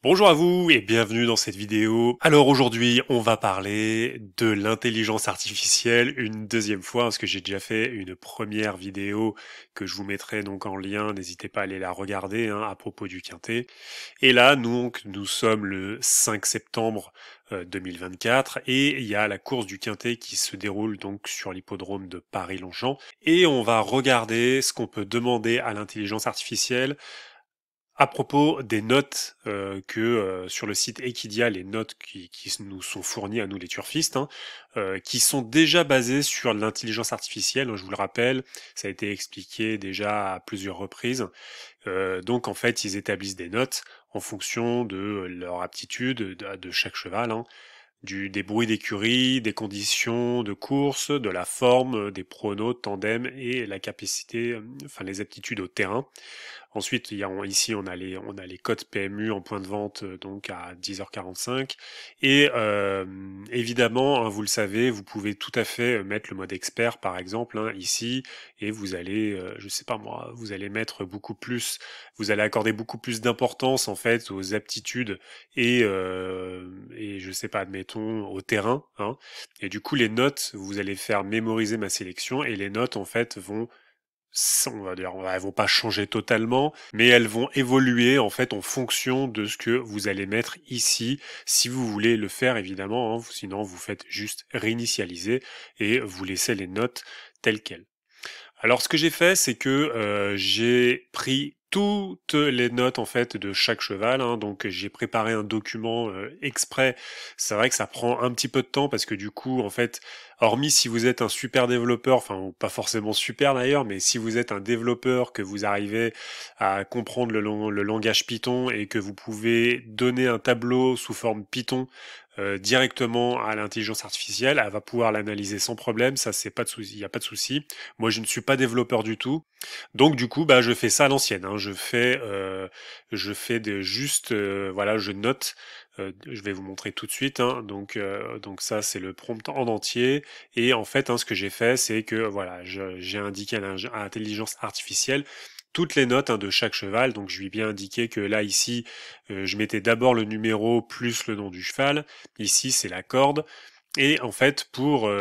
Bonjour à vous et bienvenue dans cette vidéo. Alors aujourd'hui, on va parler de l'intelligence artificielle une deuxième fois, parce que j'ai déjà fait une première vidéo que je vous mettrai donc en lien, n'hésitez pas à aller la regarder à propos du Quintet. Et là, donc, nous sommes le 5 septembre 2024 et il y a la course du Quintet qui se déroule donc sur l'hippodrome de Paris-Longchamp. Et on va regarder ce qu'on peut demander à l'intelligence artificielle à propos des notes que sur le site Equidia, les notes qui nous sont fournies à nous les turfistes, qui sont déjà basées sur l'intelligence artificielle, je vous le rappelle, ça a été expliqué déjà à plusieurs reprises. Donc en fait, ils établissent des notes en fonction de leur aptitude de chaque cheval, des bruits d'écurie, des conditions de course, de la forme, des pronos, tandem et la capacité, enfin les aptitudes au terrain. Ensuite, ici on a les cotes PMU en point de vente donc à 10h45 et évidemment, vous le savez, vous pouvez tout à fait mettre le mode expert par exemple ici et vous allez, je sais pas moi, vous allez mettre vous allez accorder beaucoup plus d'importance en fait aux aptitudes et je sais pas, admettons au terrain, et du coup les notes, vous allez faire mémoriser ma sélection et les notes en fait on va dire, elles vont pas changer totalement, mais elles vont évoluer en fait en fonction de ce que vous allez mettre ici, si vous voulez le faire évidemment, sinon vous faites juste réinitialiser et vous laissez les notes telles quelles. Alors ce que j'ai fait, c'est que j'ai pris toutes les notes en fait de chaque cheval, donc j'ai préparé un document exprès. C'est vrai que ça prend un petit peu de temps parce que du coup, en fait, hormis si vous êtes un super développeur, enfin pas forcément super d'ailleurs, mais si vous êtes un développeur que vous arrivez à comprendre le langage Python et que vous pouvez donner un tableau sous forme Python directement à l'intelligence artificielle, elle va pouvoir l'analyser sans problème, ça c'est pas de souci, il n'y a pas de souci. Moi je ne suis pas développeur du tout, donc du coup je fais ça à l'ancienne, je fais juste voilà, je note. Je vais vous montrer tout de suite, donc ça c'est le prompt en entier et en fait ce que j'ai fait c'est que voilà, j'ai indiqué à l'intelligence artificielle toutes les notes de chaque cheval. Donc je lui ai bien indiqué que là ici je mettais d'abord le numéro plus le nom du cheval, ici c'est la corde, et en fait pour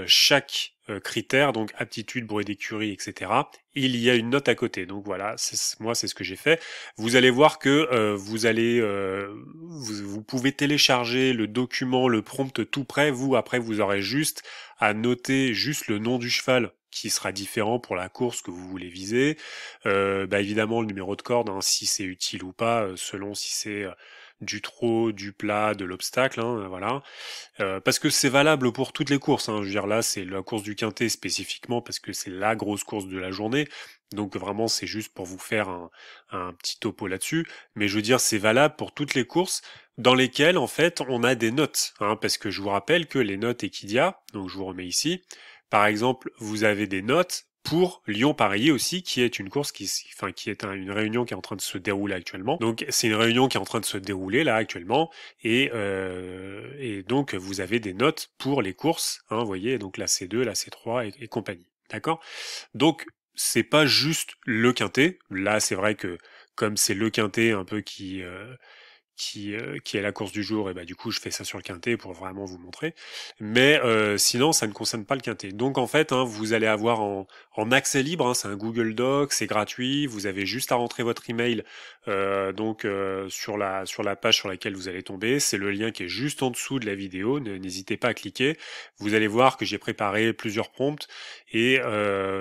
chaque critère, donc aptitude, bruit d'écurie, etc., il y a une note à côté. Donc voilà, moi c'est ce que j'ai fait. Vous allez voir que vous pouvez télécharger le document, le prompt tout prêt. Vous après vous aurez juste à noter juste le nom du cheval qui sera différent pour la course que vous voulez viser. Évidemment le numéro de corde, si c'est utile ou pas, selon si c'est du trot, du plat, de l'obstacle, voilà. Parce que c'est valable pour toutes les courses, Je veux dire là, c'est la course du Quintet spécifiquement parce que c'est la grosse course de la journée. Donc vraiment, c'est juste pour vous faire un petit topo là-dessus. Mais je veux dire, c'est valable pour toutes les courses dans lesquelles en fait on a des notes, parce que je vous rappelle que les notes Equidia, donc je vous remets ici. Par exemple, vous avez des notes pour Lyon-Paris aussi, qui est une course qui est une réunion qui est en train de se dérouler actuellement. Donc c'est une réunion qui est en train de se dérouler là actuellement, et donc vous avez des notes pour les courses, vous voyez, donc la C2, la C3 et compagnie. D'accord? Donc c'est pas juste le quintet. Là, c'est vrai que comme c'est le quintet un peu qui est la course du jour, et du coup je fais ça sur le quintet pour vraiment vous montrer. Mais sinon ça ne concerne pas le quintet. Donc en fait vous allez avoir en accès libre, c'est un Google Doc, c'est gratuit, vous avez juste à rentrer votre email sur la page sur laquelle vous allez tomber, c'est le lien qui est juste en dessous de la vidéo, n'hésitez pas à cliquer. Vous allez voir que j'ai préparé plusieurs prompts et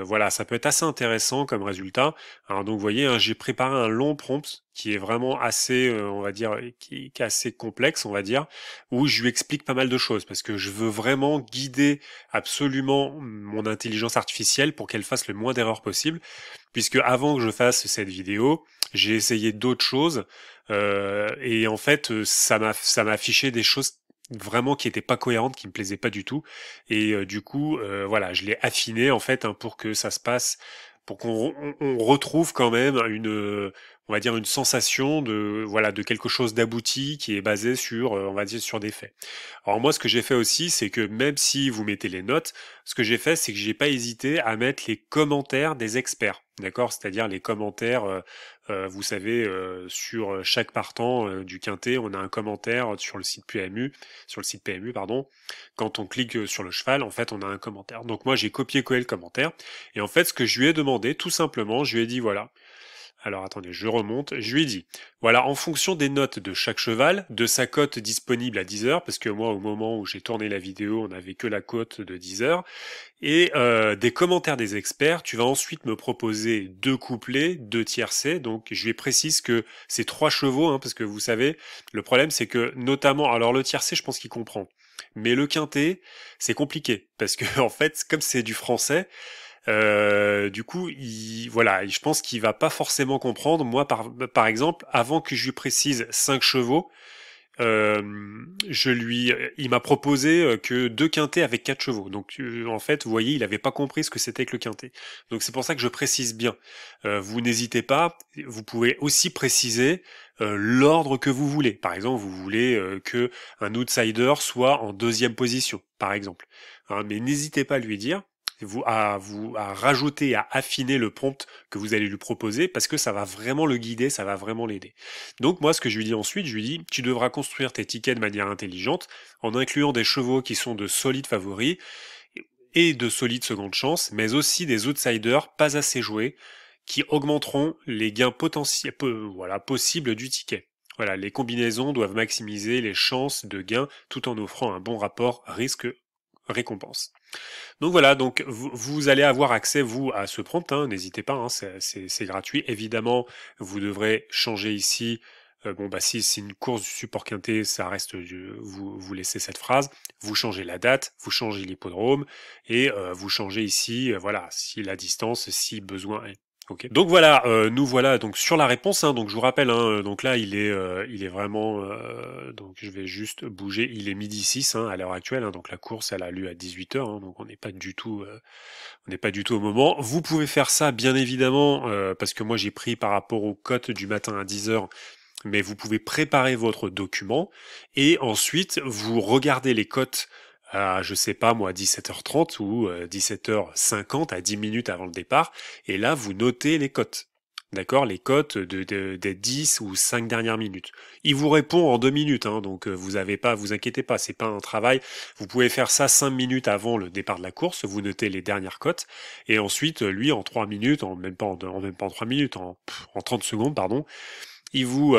voilà, ça peut être assez intéressant comme résultat. Alors donc vous voyez, j'ai préparé un long prompt qui est vraiment assez, on va dire, qui est assez complexe, on va dire, où je lui explique pas mal de choses, parce que je veux vraiment guider absolument mon intelligence artificielle pour qu'elle fasse le moins d'erreurs possible, puisque avant que je fasse cette vidéo, j'ai essayé d'autres choses, et en fait, ça m'a affiché des choses vraiment qui étaient pas cohérentes, qui me plaisaient pas du tout, et du coup, voilà, je l'ai affiné en fait pour que ça se passe, pour qu'on retrouve quand même on va dire une sensation de voilà, de quelque chose d'abouti qui est basé sur on va dire sur des faits. Alors moi ce que j'ai fait aussi, c'est que même si vous mettez les notes, ce que j'ai fait c'est que j'ai pas hésité à mettre les commentaires des experts, d'accord, c'est-à-dire les commentaires Vous savez, sur chaque partant du quintet, on a un commentaire sur le site PMU, pardon. Quand on clique sur le cheval, en fait, on a un commentaire. Donc moi, j'ai copié-collé le commentaire. Et en fait, ce que je lui ai demandé, tout simplement, je lui ai dit, voilà. Alors attendez, je remonte. Je lui ai dit, voilà, en fonction des notes de chaque cheval, de sa cote disponible à 10 heures, parce que moi, au moment où j'ai tourné la vidéo, on n'avait que la cote de 10 heures, et des commentaires des experts, tu vas ensuite me proposer 2 couplets, 2 tiercés. Donc je lui précise que c'est 3 chevaux, hein, parce que vous savez, le problème c'est que notamment, alors le tiercé, je pense qu'il comprend, mais le quintet, c'est compliqué, parce que en fait, comme c'est du français, du coup, voilà, je pense qu'il va pas forcément comprendre. Moi, par exemple, avant que je lui précise 5 chevaux, il m'a proposé que 2 quintets avec 4 chevaux. Donc, en fait, vous voyez, il avait pas compris ce que c'était que le quintet. Donc, c'est pour ça que je précise bien. Vous n'hésitez pas. Vous pouvez aussi préciser l'ordre que vous voulez. Par exemple, vous voulez que un outsider soit en 2e position, par exemple. Hein, mais n'hésitez pas à lui dire. À rajouter, à affiner le prompt que vous allez lui proposer, parce que ça va vraiment le guider, ça va vraiment l'aider. Donc moi, ce que je lui dis ensuite, je lui dis, tu devras construire tes tickets de manière intelligente, en incluant des chevaux qui sont de solides favoris et de solides secondes chances, mais aussi des outsiders pas assez joués, qui augmenteront les gains potentiels, possibles du ticket. Voilà, les combinaisons doivent maximiser les chances de gain tout en offrant un bon rapport risque-récompense. Donc voilà, donc vous allez avoir accès, vous, à ce prompt, hein, n'hésitez pas, hein, c'est gratuit. Évidemment, vous devrez changer ici, si c'est une course du support quintet, ça reste, vous laissez cette phrase, vous changez la date, vous changez l'hippodrome, et vous changez ici, voilà, si la distance, si besoin est. Okay. Donc voilà, nous voilà donc sur la réponse. Hein, donc je vous rappelle, hein, donc là il est vraiment. Donc je vais juste bouger. Il est midi 6 hein, à l'heure actuelle. Hein, donc la course elle a lieu à 18h. Hein, donc on n'est pas du tout au moment. Vous pouvez faire ça bien évidemment parce que moi j'ai pris par rapport aux cotes du matin à 10h. Mais vous pouvez préparer votre document et ensuite vous regardez les cotes à, je sais pas moi, 17h30 ou 17h50 à 10 minutes avant le départ, et là vous notez les cotes. D'accord, les cotes des 10 ou 5 dernières minutes. Il vous répond en 2 minutes, hein, donc vous inquiétez pas, c'est pas un travail. Vous pouvez faire ça 5 minutes avant le départ de la course, vous notez les dernières cotes, et ensuite, lui, en 3 minutes, même pas en 3 minutes, en 30 secondes, pardon, il vous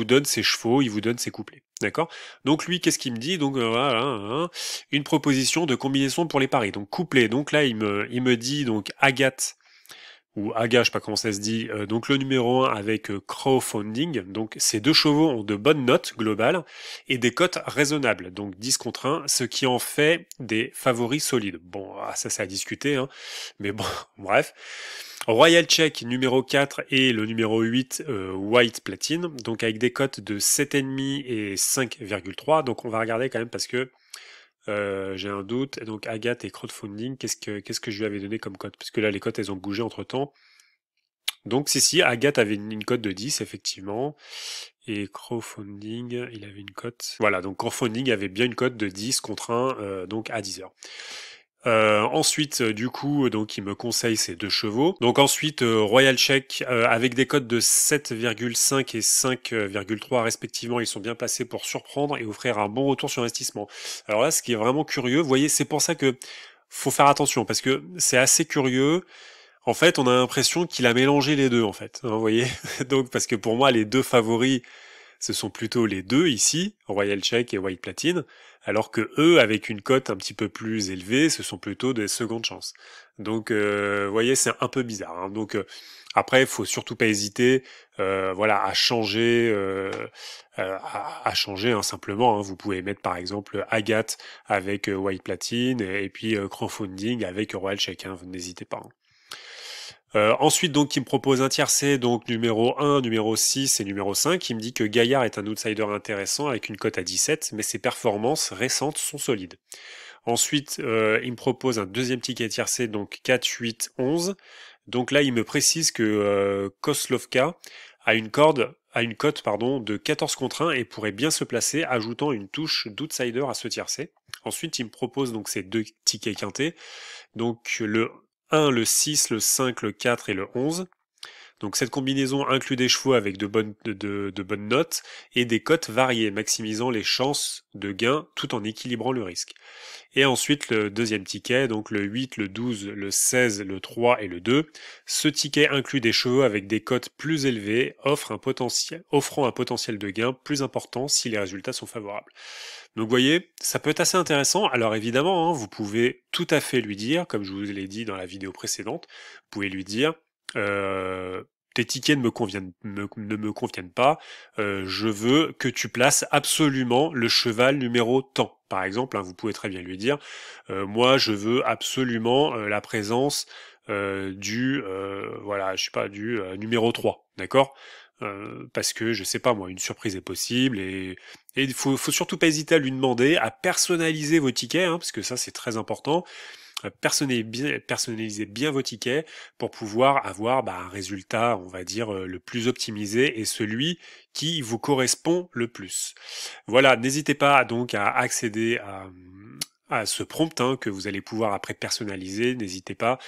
donne ses chevaux, il vous donne ses couplets. D'accord? Donc lui, qu'est-ce qu'il me dit? Donc voilà, hein, une proposition de combinaison pour les paris. Donc couplet. Donc là, il me dit donc Agathe ou Aga, je sais pas comment ça se dit. Donc le numéro 1 avec crowdfunding. Donc ces 2 chevaux ont de bonnes notes globales et des cotes raisonnables. Donc 10 contre 1, ce qui en fait des favoris solides. Bon, ça c'est à discuter, hein. Mais bon, bref. Royal Check numéro 4 et le numéro 8 White Platine, donc avec des cotes de 7,5 et 5,3. Donc on va regarder quand même parce que j'ai un doute. Donc Agathe et crowdfunding, qu'est-ce que je lui avais donné comme cote? Parce que là les cotes elles ont bougé entre temps. Donc si, Agathe avait une cote de 10 effectivement. Et crowdfunding, il avait une cote. Voilà, donc crowdfunding avait bien une cote de 10 contre 1, donc à 10 heures. Ensuite, du coup, donc il me conseille ces 2 chevaux. Donc ensuite, Royal Check avec des cotes de 7,5 et 5,3 respectivement, ils sont bien placés pour surprendre et offrir un bon retour sur investissement. Alors là, ce qui est vraiment curieux, vous voyez, c'est pour ça que faut faire attention parce que c'est assez curieux. En fait, on a l'impression qu'il a mélangé les deux, en fait. Hein, vous voyez. Donc, parce que pour moi, les 2 favoris, ce sont plutôt les 2 ici, Royal Check et White Platine, alors que eux, avec une cote un petit peu plus élevée, ce sont plutôt des secondes chances. Donc, vous voyez, c'est un peu bizarre. Hein. Donc, après, il faut surtout pas hésiter, à changer, hein, simplement. Hein. Vous pouvez mettre par exemple Agathe avec White Platine et puis crowdfunding avec Royal Check. Hein. Vous n'hésitez pas. Hein. Ensuite, donc, il me propose un tiercé, donc numéro 1, numéro 6 et numéro 5. Il me dit que Gaillard est un outsider intéressant avec une cote à 17, mais ses performances récentes sont solides. Ensuite, il me propose un deuxième ticket tiercé, donc 4, 8, 11. Donc là, il me précise que Koslovka a une cote de 14 contre 1 et pourrait bien se placer, ajoutant une touche d'outsider à ce tiercé. Ensuite, il me propose donc ces 2 tickets quintés. Donc le 1, le 6, le 5, le 4 et le 11. Donc cette combinaison inclut des chevaux avec de bonnes notes et des cotes variées, maximisant les chances de gain tout en équilibrant le risque. Et ensuite le deuxième ticket, donc le 8, le 12, le 16, le 3 et le 2. Ce ticket inclut des chevaux avec des cotes plus élevées, offrant un potentiel de gain plus important si les résultats sont favorables. Donc vous voyez, ça peut être assez intéressant. Alors évidemment, hein, vous pouvez tout à fait lui dire, comme je vous l'ai dit dans la vidéo précédente, vous pouvez lui dire tes tickets ne me conviennent pas, je veux que tu places absolument le cheval numéro tant. Par exemple, hein, vous pouvez très bien lui dire, moi je veux absolument la présence voilà, je sais pas, du numéro 3, d'accord, parce que je sais pas moi, une surprise est possible et faut surtout pas hésiter à lui demander à personnaliser vos tickets, hein, parce que ça c'est très important. Personnalisez bien vos tickets pour pouvoir avoir un résultat, on va dire, le plus optimisé et celui qui vous correspond le plus. Voilà, n'hésitez pas donc à accéder à ce prompt hein, que vous allez pouvoir après personnaliser, n'hésitez pas,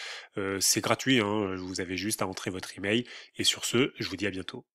c'est gratuit, hein, vous avez juste à entrer votre email et sur ce, je vous dis à bientôt.